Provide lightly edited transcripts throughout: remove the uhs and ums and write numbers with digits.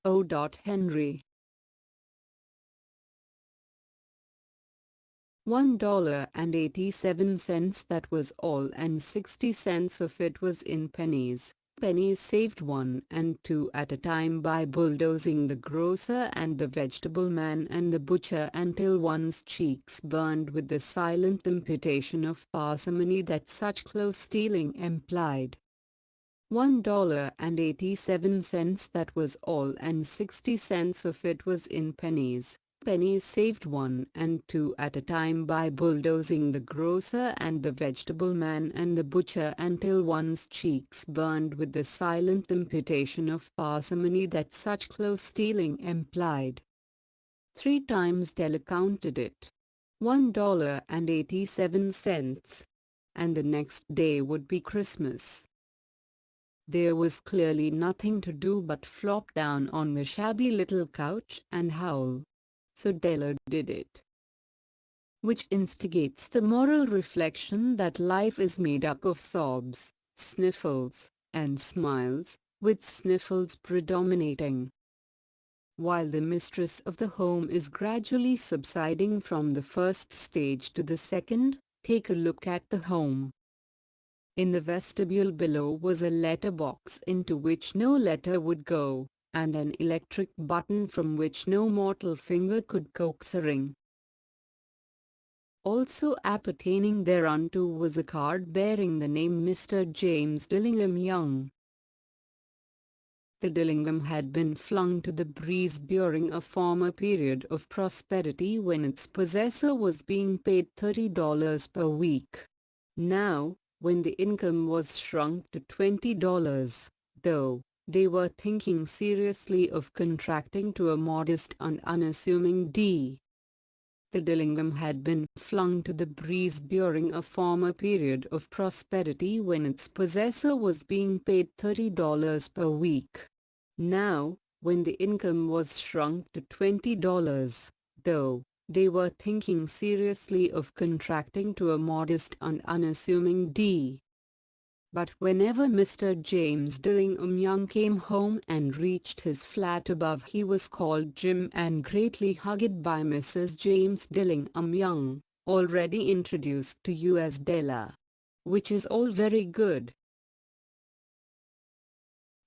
O. Henry. $1.87, that was all, and 60 cents of it was in pennies. Pennies saved 1 and 2 at a time by bulldozing the grocer and the vegetable man and the butcher until one's cheeks burned with the silent imputation of parsimony that such close stealing implied. $1.87, that was all, and 60 cents of it was in pennies. Pennies saved 1 and 2 at a time by bulldozing the grocer and the vegetable man and the butcher until one's cheeks burned with the silent imputation of parsimony that such close stealing implied. 3 times Della counted it. $1.87. And the next day would be Christmas. There was clearly nothing to do but flop down on the shabby little couch and howl. So Della did it. Which instigates the moral reflection that life is made up of sobs, sniffles, and smiles, with sniffles predominating. While the mistress of the home is gradually subsiding from the first stage to the second, take a look at the home. In the vestibule below was a letter box into which no letter would go, and an electric button from which no mortal finger could coax a ring. Also appertaining thereunto was a card bearing the name Mr. James Dillingham Young. The Dillingham had been flung to the breeze during a former period of prosperity when its possessor was being paid $30 per week. Now, when the income was shrunk to $20, though, they were thinking seriously of contracting to a modest and unassuming D. The Dillingham had been flung to the breeze during a former period of prosperity when its possessor was being paid $30 per week. Now, when the income was shrunk to $20, though, they were thinking seriously of contracting to a modest and unassuming D. But whenever Mr. James Dillingham Young came home and reached his flat above, he was called Jim and greatly hugged by Mrs. James Dillingham Young, already introduced to you as Della. Which is all very good.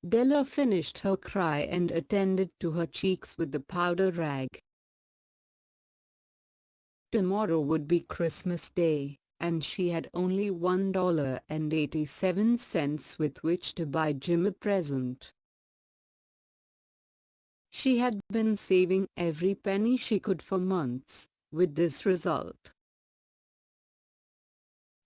Della finished her cry and attended to her cheeks with the powder rag. Tomorrow would be Christmas Day, and she had only $1.87 with which to buy Jim a present. She had been saving every penny she could for months, with this result.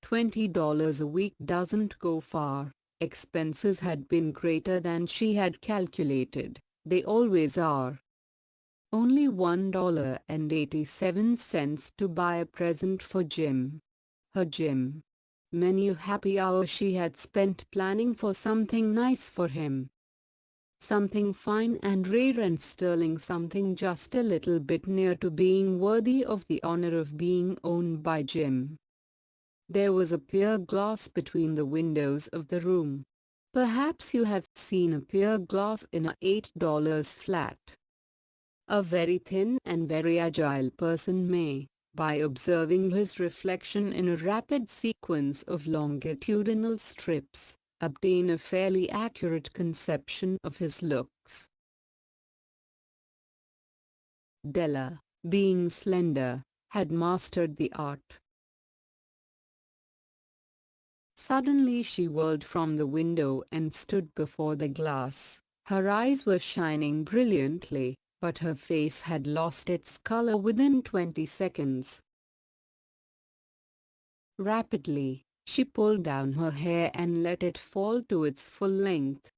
$20 a week doesn't go far. Expenses had been greater than she had calculated, they always are. Only $1.87 to buy a present for Jim. Her Jim. Many a happy hour she had spent planning for something nice for him. Something fine and rare and sterling, something just a little bit near to being worthy of the honor of being owned by Jim. There was a pier glass between the windows of the room. Perhaps you have seen a pier glass in a $8 flat. A very thin and very agile person may, by observing his reflection in a rapid sequence of longitudinal strips, obtain a fairly accurate conception of his looks. Della, being slender, had mastered the art. Suddenly she whirled from the window and stood before the glass. Her eyes were shining brilliantly, but her face had lost its color within 20 seconds. Rapidly, she pulled down her hair and let it fall to its full length.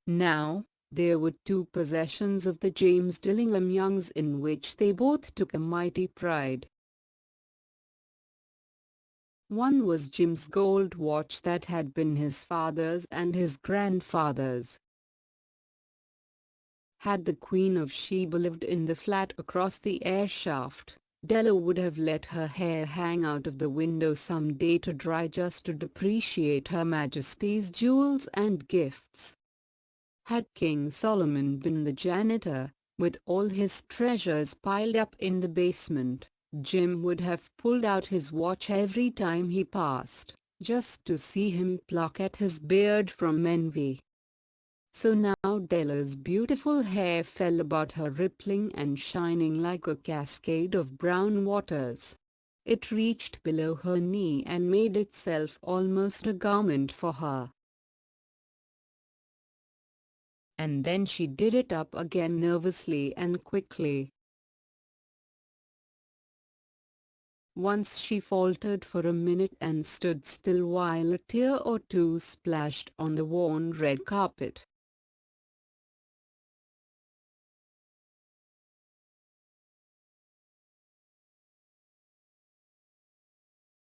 Now, there were 2 possessions of the James Dillingham Youngs in which they both took a mighty pride. One was Jim's gold watch that had been his father's and his grandfather's. Had the Queen of Sheba lived in the flat across the air shaft, Della would have let her hair hang out of the window some day to dry just to depreciate Her Majesty's jewels and gifts. Had King Solomon been the janitor, with all his treasures piled up in the basement, Jim would have pulled out his watch every time he passed, just to see him pluck at his beard from envy. So now Della's beautiful hair fell about her, rippling and shining like a cascade of brown waters. It reached below her knee and made itself almost a garment for her. And then she did it up again nervously and quickly. Once she faltered for a minute and stood still while a tear or two splashed on the worn red carpet.